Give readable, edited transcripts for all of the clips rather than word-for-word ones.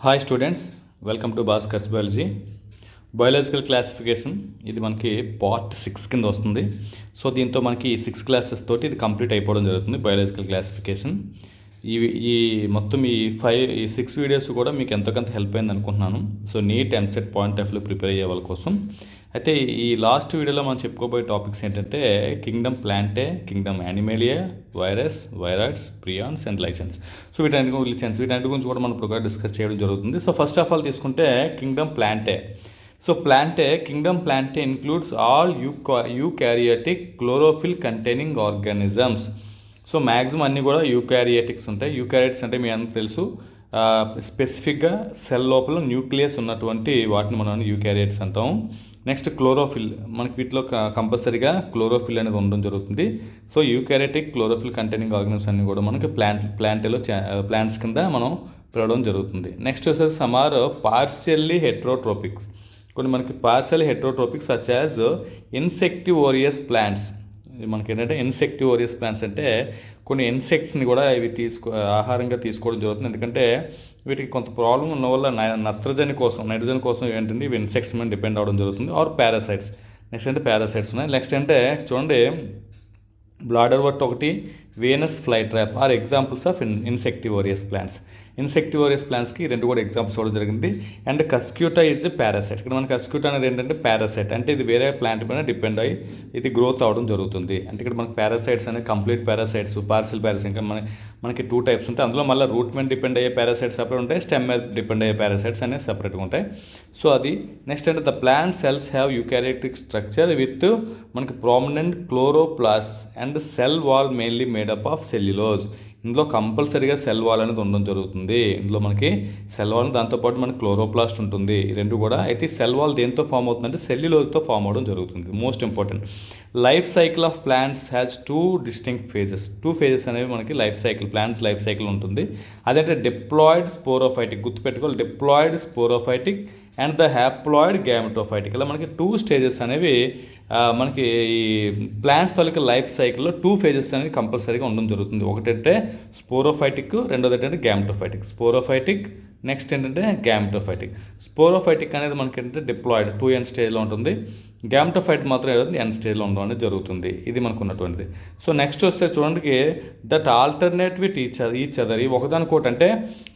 Hi students, welcome to Bhaskar's biology. Biological classification ఇది మనకి part 6 కింద వస్తుంది. సో దీంతో మనకి 6 క్లాసెస్ తోటి ఇది కంప్లీట్ అయిపోవడం జరుగుతుంది. బయాలజికల్ క్లాసిఫికేషన్ ఈ మొత్తం ఈ 6 వీడియోస్ కూడా మీకు ఎంతో కొంత హెల్ప్ అయింది అనుకుంటున్నాను. So NEET EAMCET point of view prepare అయ్యే వాళ్ళ కోసం. అయితే ఈ లాస్ట్ వీడియోలో మనం చెప్పుకోబోయే టాపిక్స్ ఏంటంటే kingdom plantae, kingdom animalia, virus, viroids, prions and lichens. So వీటన్నిటి గురించి కూడా మనం ఇప్పుడు డిస్కస్ చేయడం జరుగుతుంది. సో ఫస్ట్ ఆఫ్ ఆల్ తీసుకుంటే kingdom plantae. So kingdom plantae includes all eukaryotic chlorophyll containing organisms. So maximum అన్నీ కూడా యూకారియోటిక్స్ ఉంటాయి. యూకారియోటిక్స్ అంటే మీ అందరికి తెలుసు, స్పెసిఫిక్గా సెల్ లోపల న్యూక్లియస్ ఉన్నటువంటి వాటిని మనం యూకారియోట్స్ అంటాం. నెక్స్ట్ క్లోరోఫిల్, మనకి వీటిలో కంపల్సరీగా క్లోరోఫిల్ అనేది ఉండడం జరుగుతుంది. So eukaryotic chlorophyll containing organisms అన్నీ కూడా మనకి ప్లాంట్స్ కింద మనం పిలవడం జరుగుతుంది. నెక్స్ట్ వచ్చేసి సమార్ పార్షియల్లీ హెట్రోట్రోపిక్స్. కొన్ని మనకి partial heterotrophics such as insectivorous plants. మనకి ఏంటంటే ఇన్సెక్టివోరియస్ ప్లాంట్స్ అంటే కొన్ని ఇన్సెక్ట్స్ని కూడా ఇవి ఆహారంగా తీసుకోవడం జరుగుతుంది. ఎందుకంటే వీటికి కొంత ప్రాబ్లం ఉన్న వల్ల నైట్రోజన్ కోసం ఏంటంటే ఇవి ఇన్సెక్ట్స్ మీద డిపెండ్ అవ్వడం జరుగుతుంది. Or parasites. నెక్స్ట్ అంటే పారాసైట్స్ ఉన్నాయి. నెక్స్ట్ అంటే చూడండి, బ్లాడర్ వర్ట్ ఒకటి, Venus fly trap are examples of insectivorous plants. Insectivorous ప్లాంట్స్కి రెండు కూడా ఎగ్జాంపుల్స్ ఇవ్వడం జరిగింది. And Cuscuta is parasite. ఇక్కడ మనకి కస్క్యూటా అనేది ఏంటంటే పారాసైట్, అంటే ఇది వేరే ప్లాంట్ పైన డిపెండ్ అయ్యి ఇది గ్రోత్ అవ్వడం జరుగుతుంది. అంటే ఇక్కడ మనకి పారాసైట్స్ అనేది కంప్లీట్ పారాసైట్స్, పార్షియల్ పారాసైట్స్, ఇంకా మనకి 2 టైప్స్ ఉంటాయి. అందులో మళ్ళీ రూట్ మీద డిపెండ్ అయ్యే పారాసైట్స్ సపరేట్ ఉంటాయి, స్టెమ్ మీద డిపెండ్ అయ్యే పారాసైట్స్ అనేవి సపరేట్గా ఉంటాయి. సో అది నెక్స్ట్ అంటే the plant cells have eukaryotic structure with మనకి prominent chloroplast and cell wall mainly made up of cellulose. ఇందులో కంపల్సరీగా సెల్ వాల్ అనేది ఉండడం జరుగుతుంది. ఇందులో మనకి సెల్ వాల్, దాంతోపాటు మనకి క్లోరోప్లాస్ట్ ఉంటుంది. ఈ రెండు కూడా అయితే సెల్ వాల్ దేంతో ఫామ్ అవుతుందంటే సెల్యులోజ్తో ఫామ్ అవడం జరుగుతుంది. Most important, life cycle of plants has 2 distinct phases. 2 phases అనేవి మనకి ప్లాంట్స్ లైఫ్ సైకిల్ ఉంటుంది. అదంటే డిప్లాయిడ్ స్పోరోఫైటిక్, గుర్తుపెట్టుకోవాలి, diploid sporophytic and the haploid gametophytic. ఇలా మనకి 2 స్టేజెస్ అనేవి మనకి ఈ ప్లాంట్స్ తాలూకా లైఫ్ సైకిల్లో 2 ఫేజెస్ అనేవి కంపల్సరీగా ఉండడం జరుగుతుంది. ఒకటంటే స్పోరోఫైటిక్, రెండోది ఏంటంటే గ్యామెటోఫైటిక్. స్పోరోఫైటిక్, నెక్స్ట్ ఏంటంటే గ్యామెటోఫైటిక్. స్పోరోఫైటిక్ అనేది మనకి ఏంటంటే డిప్లాయిడ్ 2N స్టేజ్లో ఉంటుంది. గ్యామెటోఫైట్ మాత్రం ఏదైతే N స్టేజ్లో ఉండడం అనేది జరుగుతుంది. ఇది మనకు ఉన్నటువంటిది. సో నెక్స్ట్ వస్తే చూడండి, that alternate with each other. ఈ ఒకదానికోటి అంటే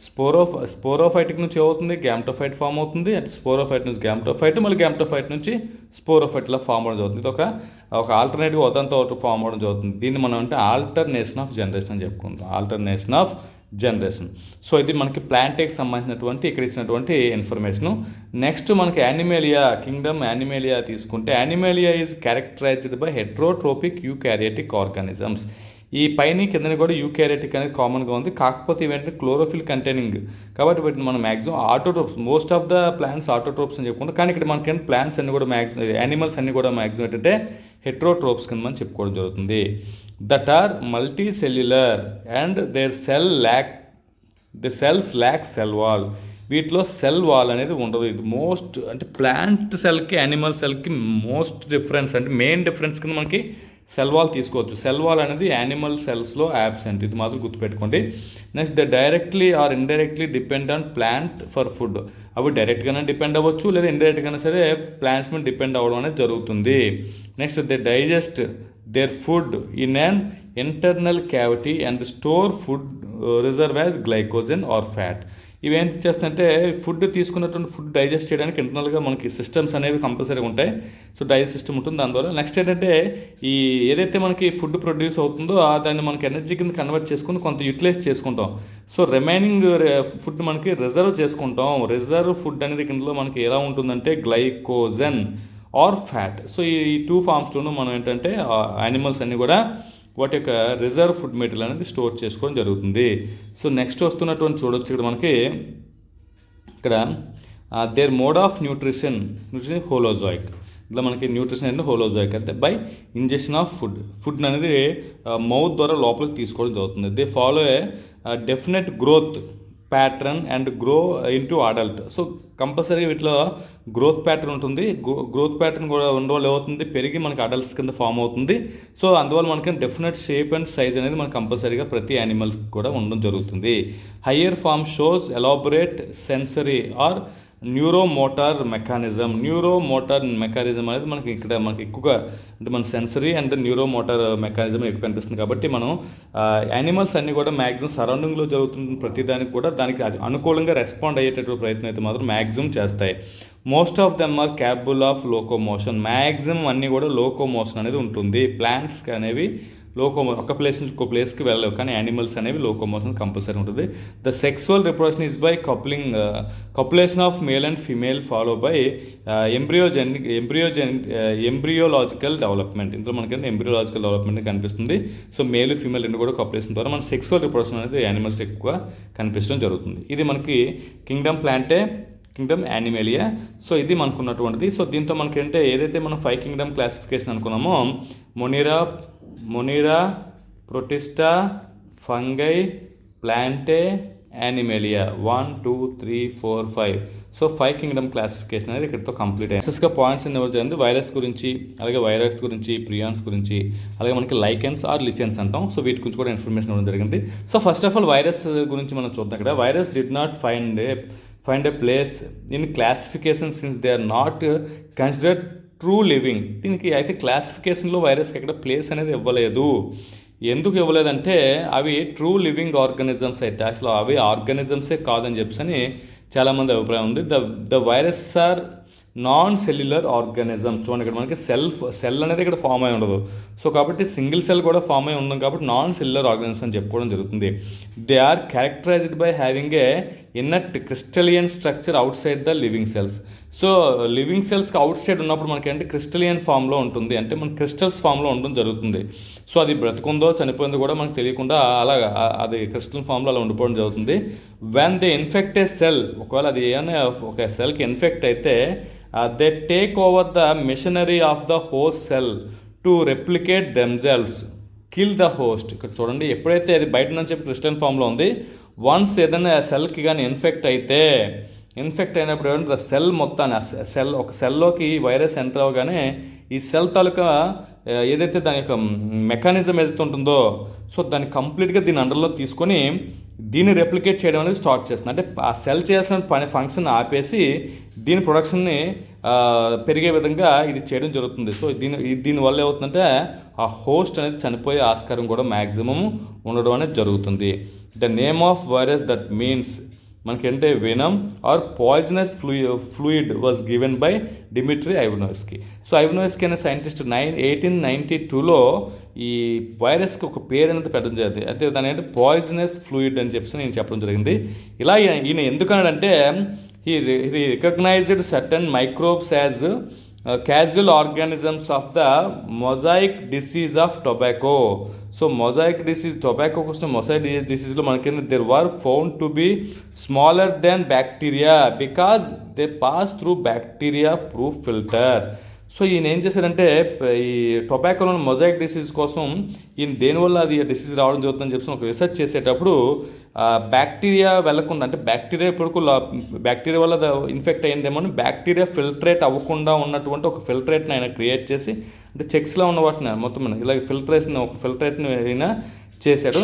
స్పోరోఫైటిక్ నుంచి ఏమవుతుంది, గ్యామెటోఫైట్ ఫామ్ అవుతుంది. అంటే స్పోరోఫైట్ నుంచి గ్యామెటోఫైట్, మళ్ళీ గ్యామెటోఫైట్ నుంచి స్పోరోఫైట్లా ఫామ్ అవడం జరుగుతుంది. ఇది ఒక ఆల్టర్నేట్గా ఒకదానితో ఒకటి ఫామ్ అవడం జరుగుతుంది. దీన్ని మనం అంటే ఆల్టర్నేషన్ ఆఫ్ జనరేషన్ అని చెప్పుకుంటాం. Alternation of generation. సో ఇది మనకి ప్లాంట్కి సంబంధించినటువంటి ఇక్కడ ఇచ్చినటువంటి ఇన్ఫర్మేషను. నెక్స్ట్ మనకి కింగ్డమ్ యానిమేలియా తీసుకుంటే, Animalia is characterised by heterotrophic eukaryotic organisms. ఈ పైన కిందని కూడా యూకారియోటిక్ అనేది కామన్గా ఉంది. కాకపోతే ఇవేంటంటే క్లోరోఫిల్ కంటైనింగ్, కాబట్టి వీటిని మనం maximum autotrophs, most of the plants autotrophs అని చెప్పుకుంటాం. కానీ ఇక్కడ మనకి ప్లాంట్స్ అన్ని కూడా యానిమల్స్ అన్ని కూడా మ్యాక్సిమం ఏంటంటే హెట్రోట్రోప్స్ కింద మనం చెప్పుకోవడం జరుగుతుంది. That are multi cellular and the cells lack cell wall. వీటిలో సెల్ వాల్ అనేది ఉండదు. ఇది మోస్ట్ అంటే ప్లాంట్ సెల్కి యానిమల్ సెల్కి మోస్ట్ డిఫరెన్స్, అంటే మెయిన్ డిఫరెన్స్ కింద మనకి సెల్ వాల్ తీసుకోవచ్చు. సెల్ వాల్ అనేది యానిమల్ సెల్స్లో యాబ్సెంట్, ఇది మాత్రం గుర్తుపెట్టుకోండి. Next the directly or indirectly depend on plant for food. అవి డైరెక్ట్గానే డిపెండ్ అవ్వచ్చు, లేదా ఇండైరెక్ట్గానే సరే ప్లాంట్స్ మీద డిపెండ్ అవ్వడం అనేది జరుగుతుంది. Next they digest their food in an internal cavity and store food reserve as glycogen or fat. ఇవేం చేస్తుందంటే ఫుడ్ తీసుకున్నటువంటి ఫుడ్ డైజెస్ట్ చేయడానికి ఇంటర్నల్గా మనకి సిస్టమ్స్ అనేవి కంపల్సరీగా ఉంటాయి. సో డైజెస్ట్ సిస్టమ్ ఉంటుంది. దానివల్ల నెక్స్ట్ ఏంటంటే ఈ ఏదైతే మనకి ఫుడ్ ప్రొడ్యూస్ అవుతుందో దాన్ని మనకి ఎనర్జీ కింద కన్వర్ట్ చేసుకుని కొంత యూటిలైజ్ చేసుకుంటాం. సో రిమైనింగ్ ఫుడ్ మనకి రిజర్వ్ చేసుకుంటాం. రిజర్వ్ ఫుడ్ అనేది కిందలో మనకి ఎలా ఉంటుందంటే గ్లైకోజన్ ఆర్ ఫ్యాట్. సో ఈ 2 ఫార్మ్స్లోనూ మనం ఏంటంటే యానిమల్స్ అన్నీ కూడా వాటి యొక్క రిజర్వ్ ఫుడ్ మెటీరియల్ అనేది స్టోర్ చేసుకోవడం జరుగుతుంది. సో నెక్స్ట్ వస్తున్నటువంటి చూడొచ్చు ఇక్కడ మనకి ఇక్కడ దేర్ మోడ్ ఆఫ్ న్యూట్రిషన్ హోలోజాయిక్. ఇట్లా మనకి న్యూట్రిషన్ అనేది హోలోజాయిక్ అంటే బై ఇంజెక్షన్ ఆఫ్ ఫుడ్ అనేది మౌత్ ద్వారా లోపలికి తీసుకోవడం జరుగుతుంది. They follow A definite growth pattern and grow into adult. So compulsory వీటిలో గ్రోత్ ప్యాటర్న్ ఉంటుంది. గ్రోత్ ప్యాటర్న్ కూడా ఉండవల్ల ఏమవుతుంది, పెరిగి మనకి అడల్ట్స్ కింద ఫామ్ అవుతుంది. సో అందువల్ల మనకి డెఫినెట్ షేప్ అండ్ సైజ్ అనేది మనకు కంపల్సరీగా ప్రతి యానిమల్స్ కూడా ఉండడం జరుగుతుంది. Higher form shows elaborate sensory or neuromotor mechanism. Neuromotor mechanism అనేది మనకి ఎక్కువగా అంటే మన సెన్సరీ అండ్ న్యూరోమోటార్ మెకానిజం ఎక్కువ కనిపిస్తుంది. కాబట్టి మనం యానిమల్స్ అన్నీ కూడా మ్యాక్సిమం సరౌండింగ్లో జరుగుతున్న ప్రతిదానికి కూడా దానికి అనుకూలంగా రెస్పాండ్ అయ్యేటటువంటి ప్రయత్నం అయితే మాత్రం మ్యాక్సిమం చేస్తాయి. Most of them are capable of locomotion. Maximum అన్నీ కూడా లోకోమోషన్ అనేది ఉంటుంది. ప్లాంట్స్ అనేవి ఒక ప్లేస్ నుంచి ఇంకో ప్లేస్కి వెళ్ళలేవు, కానీ యానిమల్స్ అనేవి లోకోమోషన్ కంపల్సరీ ఉంటుంది. The sexual reproduction is by copulation of male and female follow by embryological development. ఇందులో మనకంటే ఎంబ్రియోలాజికల్ డెవలప్మెంట్ కనిపిస్తుంది. సో మేల్ ఫీమేల్ రెండు కూడా కపులేషన్ ద్వారా మన సెక్సువల్ రిప్రొడక్షన్ అనేది యానిమల్స్ ఎక్కువ కనిపించడం జరుగుతుంది. ఇది మనకి కింగ్డమ్ యానిమేలియా. సో ఇది మనకున్నటువంటిది. సో దీంతో మనకంటే ఏదైతే మనం 5 కింగ్డమ్ క్లాసిఫికేషన్ అనుకున్నామో Monera, Protista, Fungi, Plantae, Animalia 1 2 3 4 5. So 5 kingdom classification అనేది ఇక్కడితో కంప్లీట్ అయింది. ఎక్సెస్గా పాయింట్స్ ఎవరు జరిగింది, వైరస్ గురించి, అలాగే వైరస్ గురించి, ప్రియాన్స్ గురించి, అలాగే మనకి లైకెన్స్ ఆర్ లిచెన్స్ అంటాం. సో వీటి గురించి కూడా ఇన్ఫర్మేషన్ ఇవ్వడం జరిగింది. So first of all virus గురించి మనం చూద్దాం. ఇక్కడ virus did not find a place in classification since they are not considered true living. దీనికి అయితే క్లాసిఫికేషన్లో వైరస్కి ఎక్కడ ప్లేస్ అనేది ఇవ్వలేదు. ఎందుకు ఇవ్వలేదంటే అవి ట్రూ లివింగ్ ఆర్గానిజమ్స్ అయితే అసలు అవి ఆర్గానిజమ్సే కాదని చెప్పని చాలామంది అభిప్రాయం ఉంది. The virus are non cellular organism. చూడండి ఇక్కడ మనకి సెల్ అనేది ఇక్కడ ఫామ్ అయి ఉండదు. సో కాబట్టి సింగిల్ సెల్ కూడా ఫామ్ అయి ఉండదు కాబట్టి నాన్ సెల్యులర్ ఆర్గానిజం అని చెప్పుకోవడం జరుగుతుంది. They are characterized by having a inert crystalline structure outside the living cells. So living సెల్స్కి అవుట్ సైడ్ ఉన్నప్పుడు మనకి అంటే క్రిస్టలియన్ ఫామ్లో ఉంటుంది, అంటే మన క్రిస్టల్స్ ఫామ్లో ఉండడం జరుగుతుంది. సో అది బ్రతుకుందో చనిపోయిందో కూడా మనకు తెలియకుండా అలాగా అది క్రిస్టల్ ఫామ్లో అలా ఉండిపోవడం జరుగుతుంది. When they infect a cell, ఒకవేళ అది ఏమైనా ఒక సెల్కి ఇన్ఫెక్ట్ అయితే they take over the machinery of the host cell to replicate themselves, kill the host. ఇక్కడ చూడండి, ఎప్పుడైతే అది బయట నుంచి క్రిస్టల్ ఫామ్లో ఉంది, వన్స్ ఏదైనా సెల్కి కానీ ఇన్ఫెక్ట్ అయినప్పుడు ఏమంటే సెల్ మొత్తాన్ని ఒక సెల్లోకి వైరస్ ఎంటర్ అవ్వగానే ఈ సెల్ తాలూకా ఏదైతే దాని యొక్క మెకానిజం ఏదైతే ఉంటుందో సో దాన్ని కంప్లీట్గా దీని అండర్లో తీసుకొని దీన్ని రెప్లికేట్ చేయడం అనేది స్టార్ట్ చేస్తుంది. అంటే ఆ సెల్ చేయాల్సిన ఫంక్షన్ ఆపేసి దీని ప్రొడక్షన్ని పెరిగే విధంగా ఇది చేయడం జరుగుతుంది. సో దీనివల్ల ఏమవుతుందంటే ఆ హోస్ట్ అనేది చనిపోయే ఆస్కారం కూడా మ్యాక్సిమం ఉండడం అనేది జరుగుతుంది. The name of virus that means మనకంటే venom or poisonous fluid was given by Dmitri Ivanovsky. So Ivanovsky అనే సైంటిస్ట్ 1892లో ఈ వైరస్కి ఒక పేరు అనేది పెట్టడం జరిగింది. అయితే దాని అంటే పాయిజనస్ ఫ్లూయిడ్ అని చెప్పి నేను చెప్పడం జరిగింది. ఇలా ఈయన ఎందుకన్నాడంటే he recognized certain microbes as casual organisms of the mosaic disease of tobacco. So mosaic disease, tobacco కోసం mosaic diseaseలో మనకి there were found to be smaller than bacteria because they pass through bacteria proof filter. So ఈయన ఏం చేశారంటే ఈ టొబాకోలో mosaic disease కోసం ఈయన దేనివల్ల అది డిసీజ్ రావడం జరుగుతుందని చెప్పి ఒక రీసెర్చ్ చేసేటప్పుడు బ్యాక్టీరియా వెళ్లకుండా, అంటే బ్యాక్టీరియా వల్ల ఇన్ఫెక్ట్ అయ్యిందేమో అని బ్యాక్టీరియా ఫిల్టరేట్ అవ్వకుండా ఉన్నటువంటి ఒక ఫిల్టరేట్ని ఆయన క్రియేట్ చేసి, అంటే చెక్స్లో ఉన్న వాటిని మొత్తం ఇలా ఫిల్టరేట్ని అయినా చేశాడు.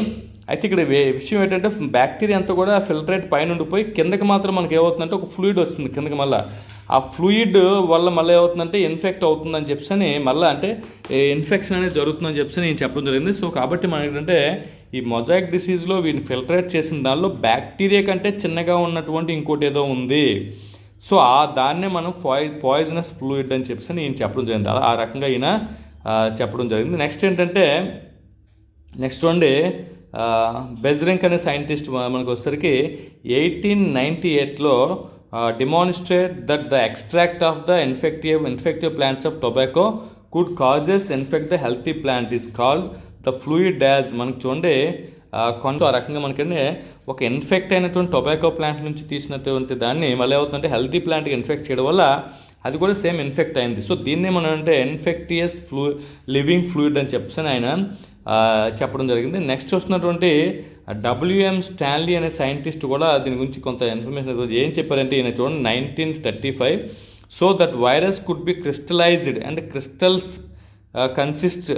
అయితే ఇక్కడ విషయం ఏంటంటే బ్యాక్టీరియా అంతా కూడా ఫిల్టరేట్ పైన ఉండిపోయి కిందకి మాత్రం మనకి ఏమవుతుందంటే ఒక ఫ్లూయిడ్ వస్తుంది కిందకి. మళ్ళీ ఆ ఫ్లూయిడ్ వల్ల మళ్ళీ ఏమవుతుందంటే ఇన్ఫెక్ట్ అవుతుందని చెప్పని మళ్ళీ అంటే ఇన్ఫెక్షన్ అనేది జరుగుతుందని చెప్పి నేను చెప్పడం జరిగింది. సో కాబట్టి మనకి ఏంటంటే ఈ మొజాయిక్ డిసీజ్లో వీటిని ఫిల్టరేట్ చేసిన దానిలో బ్యాక్టీరియా కంటే చిన్నగా ఉన్నటువంటి ఇంకోటి ఏదో ఉంది. సో దాన్నే మనం పాయిజనస్ ఫ్లూయిడ్ అని చెప్పి నేను చెప్పడం జరిగింది. ఆ రకంగా ఈయన చెప్పడం జరిగింది. నెక్స్ట్ అండి బెజ్రింక్ అనే సైంటిస్ట్ మనకు వచ్చేసరికి 1898లో demonstrate that the extract of the infective plants of tobacco could causes infect the healthy plant is called the fluid as. మనకు చూడండి కొంత ఆ రకంగా మనకంటే ఒక ఇన్ఫెక్ట్ అయినటువంటి టొబాకో ప్లాంట్ నుంచి తీసినటువంటి దాన్ని మళ్ళీ అవుతుందంటే హెల్తీ ప్లాంట్కి ఇన్ఫెక్ట్ చేయడం వల్ల అది కూడా సేమ్ ఇన్ఫెక్ట్ అయింది. సో దీన్నే మనం అంటే ఇన్ఫెక్టియస్ లివింగ్ ఫ్లూయిడ్ అని చెప్పని ఆయన చెప్పడం జరిగింది. నెక్స్ట్ వస్తున్నటువంటి WM స్టాన్లీ అనే సైంటిస్ట్ కూడా దీని గురించి కొంత ఇన్ఫర్మేషన్ ఏం చెప్పారంటే, ఈయన చూడండి 1935 so that virus could be crystallised and crystals consist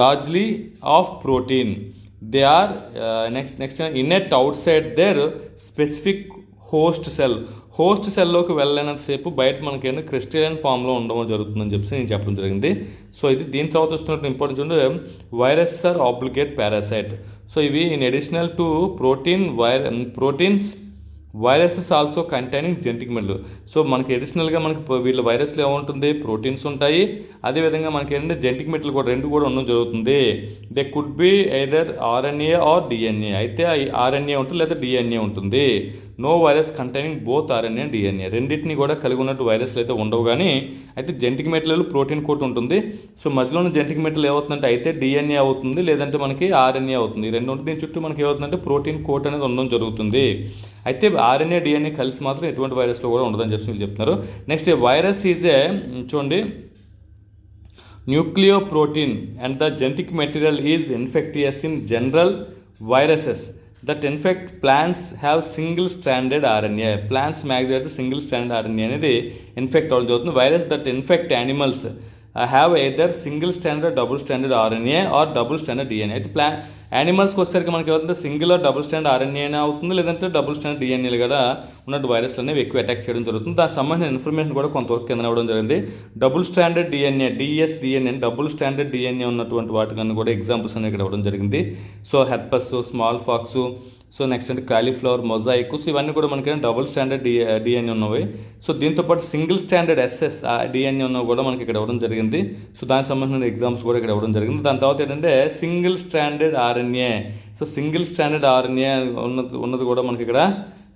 largely of protein. They are next innate outside their specific host cell. Host సెల్లోకి వెళ్ళినంతసేపు బయట మనకేమో క్రిస్టలైన్ ఫామ్లో ఉండడం జరుగుతుందని చెప్పి నేను చెప్పడం జరిగింది. సో ఇది దీని తర్వాత వస్తున్నట్టు ఇంపార్టెన్స్ ఉంటే virus are obligate parasite. So ఇవి in additional to proteins viruses also containing genetic material. So మనకి అడిషనల్గా మనకి వీళ్ళ వైరస్లో ఏముంటుంది, ప్రోటీన్స్ ఉంటాయి, అదేవిధంగా మనకి ఏంటంటే జెనెటిక్ మెటీరియల్ కూడా రెండు కూడా ఉండడం జరుగుతుంది. They could be either RNA or DNA. అయితే RNA ఉంటుంది లేదా DNA ఉంటుంది. No virus containing both RNA and DNA. రెండింటిని కూడా కలిగి ఉన్నట్టు వైరస్లు అయితే ఉండవు. కానీ అయితే జెనెటిక్ మెటీరియల్ ప్రోటీన్ కోట్ ఉంటుంది. సో మధ్యలో ఉన్న జెనెటిక్ మెటీరియల్ ఏమవుతుందంటే అయితే DNA అవుతుంది, లేదంటే మనకి RNA అవుతుంది. రెండు ఉంటుంది. దీని చుట్టూ మనకి ఏమవుతుందంటే ప్రోటీన్ కోట్ అనేది ఉండడం జరుగుతుంది. అయితే RNA DNA కలిసి మాత్రం ఎటువంటి వైరస్లో కూడా ఉండదని చెప్పి వీళ్ళు చెప్తున్నారు. నెక్స్ట్ వైరస్ ఈజ్ చూడండి nucleoprotein and the genetic material is infectious in general viruses that infect plants have single standard RNA. Plants maximum single standard RNA అనేది ఇన్ఫెక్ట్ అవ్వడం జరుగుతుంది. Virus that infect animals have either single standard double standard RNA or double standard DNA. అయితే యానిమల్స్కి వచ్చేసరికి మనకి ఏమవుతుంది, single or double standard RNA అవుతుంది, లేదంటే డబుల్ స్టాండర్డ్ DNA కూడా ఉన్నట్టు వైరస్లు అనేవి ఎక్కువ అటాక్ చేయడం జరుగుతుంది. దానికి సంబంధించిన ఇన్ఫర్మేషన్ కూడా కొంతవరకు కింద ఇవ్వడం జరిగింది. Double standard DNA DSDNA double standard DNA ఉన్నటువంటి వాటికన్నా కూడా ఎగ్జాంపుల్స్ అనేవి ఇక్కడ ఇవ్వడం జరిగింది. So herpes, small pox, so next అంటే కాలీఫ్లవర్, మొజాయిక్, సో ఇవన్నీ కూడా మనకి డబుల్ స్టాండర్డ్ DNA ఉన్నవి. సో దీంతోపాటు సింగిల్ స్టాండర్డ్ SS DNA ఉన్నవి కూడా మనకి ఇక్కడ ఇవ్వడం జరిగింది. సో దానికి సంబంధించిన ఎగ్జాంపుల్స్ కూడా ఇక్కడ ఇవ్వడం జరిగింది. దాని తర్వాత ఏంటంటే single standard RNA. So single standard RNA ఉన్నది కూడా మనకి ఇక్కడ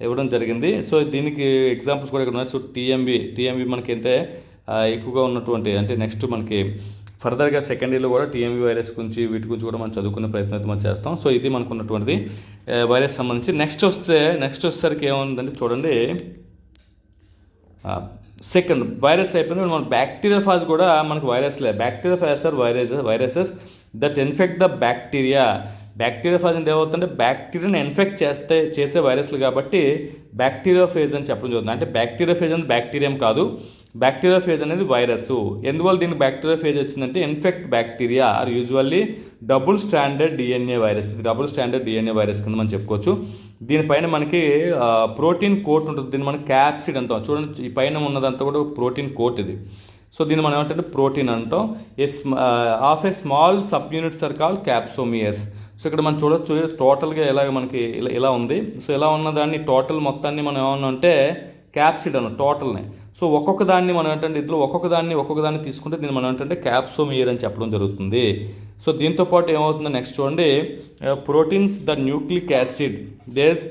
ఇవ్వడం జరిగింది. సో దీనికి ఎగ్జాంపుల్స్ కూడా ఇక్కడ ఉన్నాయి. సో TMV మనకి అంటే ఎక్కువగా ఉన్నటువంటి అంటే నెక్స్ట్ మనకి ఫర్దర్గా సెకండ్ ఇయర్లో కూడా TMV వైరస్ గురించి వీటి గురించి కూడా మనం చదువుకునే ప్రయత్నం అయితే మనం చేస్తాం. సో ఇది మనకు ఉన్నటువంటిది వైరస్ సంబంధించి. నెక్స్ట్ వచ్చేసరికి ఏముందంటే చూడండి సెకండ్ వైరస్ అయిపోయింది. మన బ్యాక్టీరియాఫాజ్ కూడా మనకు వైరస్లే. Bacteriophage are viruses that infect the bacteriophage అంటే ఏమవుతుందంటే బ్యాక్టీరియాని ఇన్ఫెక్ట్ చేసే వైరస్లు కాబట్టి బ్యాక్టీరియాఫేజ్ అని చెప్పడం జరుగుతుంది. అంటే బ్యాక్టీరియాఫేజ్ అనేది బ్యాక్టీరియం కాదు, బ్యాక్టీరియాఫేజ్ అనేది వైరస్. ఎందువల్ల దీనికి బ్యాక్టీరియాఫేజ్ వచ్చిందంటే infect bacteria or usually double standard DNA virus. ఇది డబుల్ స్టాండర్డ్ DNA వైరస్ కింద మనం చెప్పుకోవచ్చు. దీనిపైన మనకి ప్రోటీన్ కోట్ ఉంటుంది. దీన్ని మనం క్యాప్సిడ్ అంటాం. చూడండి ఈ పైన ఉన్నదంతా కూడా ప్రోటీన్ కోట్ ఇది. సో దీన్ని మనం ఏమంటే ప్రోటీన్ అంటాం. Of a small sub units are called capsomeres. So ఇక్కడ మనం చూడొచ్చు టోటల్గా ఎలాగ మనకి ఇలా ఉంది. సో ఇలా ఉన్నదాన్ని టోటల్ మొత్తాన్ని మనం ఏమన్నా అంటే క్యాప్సిడ్ అన్న టోటల్ని. సో ఒక్కొక్క దాన్ని మనం ఏంటంటే ఇందులో ఒక్కొక్క దాన్ని తీసుకుంటే దీన్ని మనం ఏంటంటే క్యాప్సోమియర్ అని చెప్పడం జరుగుతుంది. సో దీంతోపాటు ఏమవుతుందో నెక్స్ట్ చూడండి proteins the nucleic acid their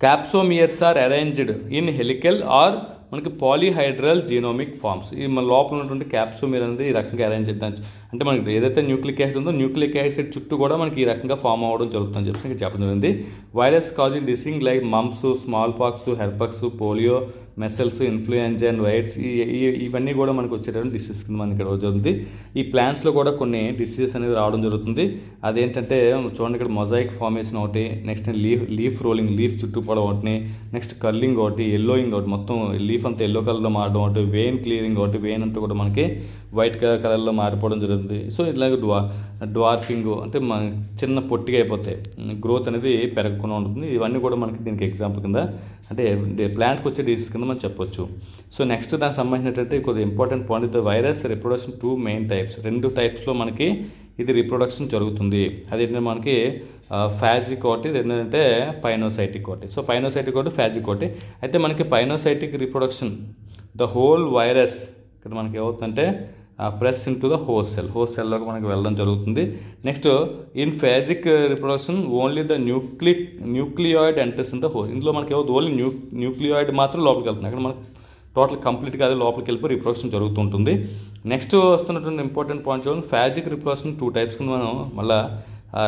capsomeres are arranged in helical or మనకి పాలీహైడ్రల్ జీనోమిక్ ఫార్మ్స్. ఈ మన లోపల ఉన్నటువంటి క్యాప్సోమియర్ అనేది ఈ రకంగా అరేంజ్ చేద్దాం. అంటే మనకి ఏదైతే న్యూక్లిక్ యాసిడ్ ఉందో న్యూక్లిక్ యాసిడ్ చుట్టూ కూడా మనకి ఈ రకంగా ఫామ్ అవ్వడం జరుగుతుందని చెప్పి ఇంకా చెప్పడం జరిగింది. Virus causing disease like mumps, small pox, herpes, polio, measles, influenza and virus ఇవన్నీ కూడా మనకు వచ్చేటటువంటి డిసీజ్ కింద మనకి ఇక్కడ జరుగుతుంది. ఈ ప్లాంట్స్లో కూడా కొన్ని డిసీజెస్ అనేది రావడం జరుగుతుంది. అదేంటంటే చూడండి ఇక్కడ మొజాయిక్ ఫార్మేషన్ ఒకటి, నెక్స్ట్ లీఫ్ రోలింగ్, లీఫ్ చుట్టూ పడడం ఒకటి, నెక్స్ట్ కర్లింగ్ ఒకటి, ఎల్లోయింగ్ ఒకటి, మొత్తం లీఫ్ అంతా ఎల్లో కలర్లో మారడం ఒకటి, వెయిన్ క్లియరింగ్ ఒకటి, వెయిన్ అంతా కూడా మనకి వైట్ కలర్లో మారిపోవడం జరుగుతుంది. సో ఇట్లాగే డ్వార్ఫింగ్ అంటే మన చిన్న పొట్టిగా అయిపోతాయి, గ్రోత్ అనేది పెరగకుండా ఉంటుంది. ఇవన్నీ కూడా మనకి దీనికి ఎగ్జాంపుల్ కింద అంటే ప్లాంట్కి వచ్చే డిసీజ్ కింద మనం చెప్పొచ్చు. సో నెక్స్ట్ దానికి సంబంధించినటువంటి కొద్దిగా important point virus reproduction 2 main types. 2 టైప్స్లో మనకి ఇది రిప్రొడక్షన్ జరుగుతుంది. అదేంటంటే మనకి ఫాజిక్ ఒకటి, ఏంటంటే పైనోసైటిక్ ఒకటి. సో పైనోసైటిక్ ఒకటి, ఫాజిక్ ఒకటి. అయితే మనకి pinocytic reproduction the whole virus ఇక్కడ మనకి ఏమవుతుందంటే press in to the host సెల్లోకి మనకి వెళ్ళడం జరుగుతుంది. Next in phagic reproduction only the nucleoid enters in the host. ఇందులో మనకి ఏమవుతుంది ఓన్లీ న్యూక్లియాయిడ్ మాత్రం లోపలికి వెళ్తుంది. అక్కడ మనకి టోటల్ కంప్లీట్గా అది లోపలికి వెళ్ళిపోయి రిప్రొడక్షన్ జరుగుతుంటుంది. నెక్స్ట్ వస్తున్నటువంటి ఇంపార్టెంట్ పాయింట్ చూడండి ఫాజిక్ రిప్రొడక్షన్ 2 టైప్స్ కింద మనం మళ్ళీ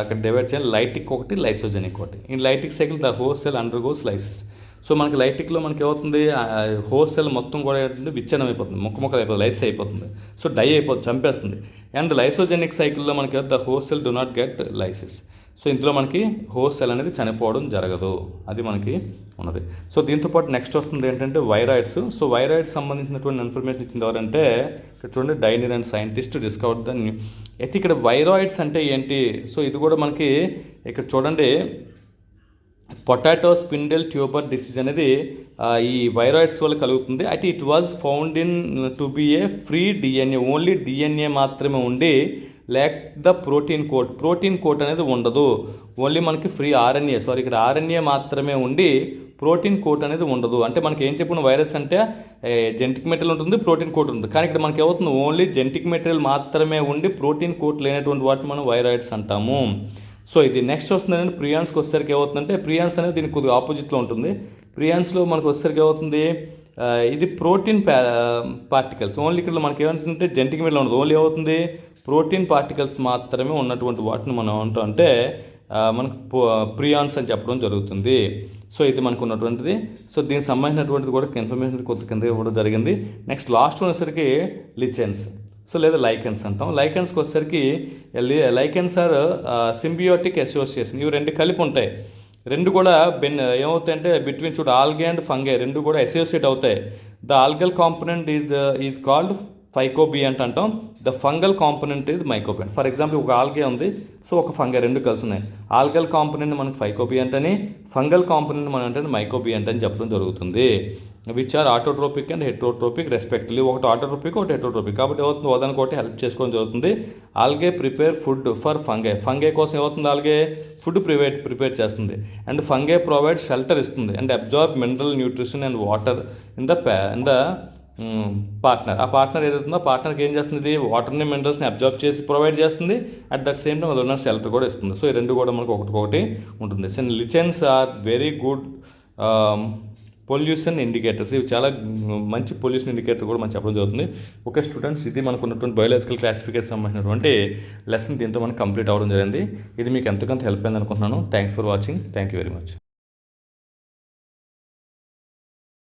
అక్కడ డివైడ్ చేయాలి. లైటిక్ ఒకటి, లైసోజెనిక్ ఒకటి. In lytic cycle the host cell undergoes lysis. So మనకి లైటిక్లో మనకి ఏమవుతుంది, హోస్ట్ సెల్ మొత్తం కూడా ఏంటంటే విచ్ఛిన్నం అయిపోతుంది, ముక్కలు అయిపోతుంది, లైస్ అయిపోతుంది, సో డై అయిపోతుంది, చంపేస్తుంది. అండ్ లైసోజెనిక్ సైకిల్లో మనకి the host cell do not get lysis. So ఇందులో మనకి హోస్ట్ సెల్ అనేది చనిపోవడం జరగదు, అది మనకి ఉన్నది. సో దీంతోపాటు నెక్స్ట్ వస్తుంది ఏంటంటే వైరాయిడ్స్. సో వైరాయిడ్స్ సంబంధించినటువంటి ఇన్ఫర్మేషన్ ఇచ్చింది ఎవరంటే ఇక్కడ చూడండి, diner and scientist discover the new. అయితే ఇక్కడ వైరాయిడ్స్ అంటే ఏంటి, సో ఇది కూడా మనకి ఇక్కడ చూడండి, పొటాటో స్పిండిల్ ట్యూబర్ డిసీజ్ అనేది ఈ వైరాయిడ్స్ వల్ల కలుగుతుంది. అయితే it was found in to be A free DNA, only DNA మాత్రమే ఉండి లేక్ ద ప్రోటీన్ కోట్ అనేది ఉండదు, ఓన్లీ మనకి ఫ్రీ ఆర్ఎన్ఏ, ఇక్కడ ఆర్ఎన్ఏ మాత్రమే ఉండి ప్రోటీన్ కోట్ అనేది ఉండదు. అంటే మనకి ఏం చెప్పిన వైరస్ అంటే జెనెటిక్ మెటీరియల్ ఉంటుంది, ప్రోటీన్ కోట్ ఉంటుంది, కానీ ఇక్కడ మనకి ఏమవుతుంది, ఓన్లీ జెనెటిక్ మెటీరియల్ మాత్రమే ఉండి ప్రోటీన్ కోట్ లేనటువంటి వాటిని మనం వైరాయిడ్స్ అంటాము. సో ఇది నెక్స్ట్ వస్తుందంటే ప్రియాన్స్కి వచ్చేసరికి ఏమవుతుందంటే, ప్రియాన్స్ అనేది దీనికి కొద్దిగా ఆపోజిట్లో ఉంటుంది. ప్రియాన్స్లో మనకు వచ్చేసరికి ఏమవుతుంది, ఇది ప్రోటీన్ పార్టికల్స్, ఓన్లీ ఇక్కడ మనకి ఏమంటుంటే జెనెటిక్ మెటీరియల్ ఉండదు, ఓన్లీ ఏమవుతుంది ప్రోటీన్ పార్టికల్స్ మాత్రమే ఉన్నటువంటి వాటిని మనం ఏమంటాం అంటే మనకు ప్రియాన్స్ అని చెప్పడం జరుగుతుంది. సో ఇది మనకు ఉన్నటువంటిది. సో దీనికి సంబంధించినటువంటిది కూడా ఇన్ఫర్మేషన్ కొద్ది కింద ఇవ్వడం జరిగింది. నెక్స్ట్ లాస్ట్ వచ్చేసరికి లిచెన్స్, సో లేదా లైకెన్స్ అంటాం. లైకెన్స్కి వచ్చేసరికి లైకెన్స్ ఆర్ సింబియోటిక్ అసోసియేషన్, ఇవి రెండు కలిపి ఉంటాయి, రెండు కూడా ఏమవుతాయంటే బిట్వీన్ ఆల్గే అండ్ ఫంగే రెండు కూడా అసోసియేట్ అవుతాయి. The algal component is called phycobiont అంటాం, ద ఫంగల్ కాంపోనెంట్ ఇది మైకోబియంట్. ఫర్ ఎగ్జాంపుల్ ఒక ఆల్గే ఉంది, సో ఒక ఫంగై రెండు కలిసి ఉన్నాయి, ఆల్గల్ కాంపోనెంట్ మనకి ఫైకోబియంట్ అని, ఫంగల్ కాంపోనెంట్ మనం అంటే మైకోబియంట్ అని చెప్పడం జరుగుతుంది. Which are autotrophic and heterotrophic respectively, ఒకటి ఆటోట్రోపిక్ ఒకటి హెట్రోట్రోపిక్, కాబట్టి ఏమవుతుంది ఒకదానికొకటి హెల్ప్ చేసుకోవడం జరుగుతుంది. Algae prepare food for fungi కోసం ఏమవుతుంది, ఆల్గే ఫుడ్ ప్రిపేర్ చేస్తుంది. అండ్ ఫంగై ప్రొవైడ్ షెల్టర్ ఇస్తుంది and absorb mineral nutrition and water in the partner. ఆ పార్ట్నర్ ఏదైతుందో పార్ట్నర్కి ఏం చేస్తుంది, వాటర్ని మినరల్స్ని అబ్జార్బ్ చేసి ప్రొవైడ్ చేస్తుంది, అట్ దట్ సేమ్ టైం అది ఉన్న షెల్టర్ కూడా ఇస్తుంది. సో ఈ రెండు కూడా మనకు ఒకటి ఉంటుంది. So lichens are very good pollution indicators, ఇవి చాలా మంచి పొల్యూషన్ ఇండికేటర్ కూడా మనం చెప్పడం జరుగుతుంది. ఓకే స్టూడెంట్స్, ఇది మనకు ఉన్నటువంటి బయోలాజికల్ క్లాసిఫికేషన్ సంబంధించినటువంటి లెసన్ దీంతో మనకు కంప్లీట్ అవ్వడం జరిగింది. ఇది మీకు ఎంతకంత హెల్ప్ అయింది అనుకుంటున్నాను. Thanks for watching, thank you very much.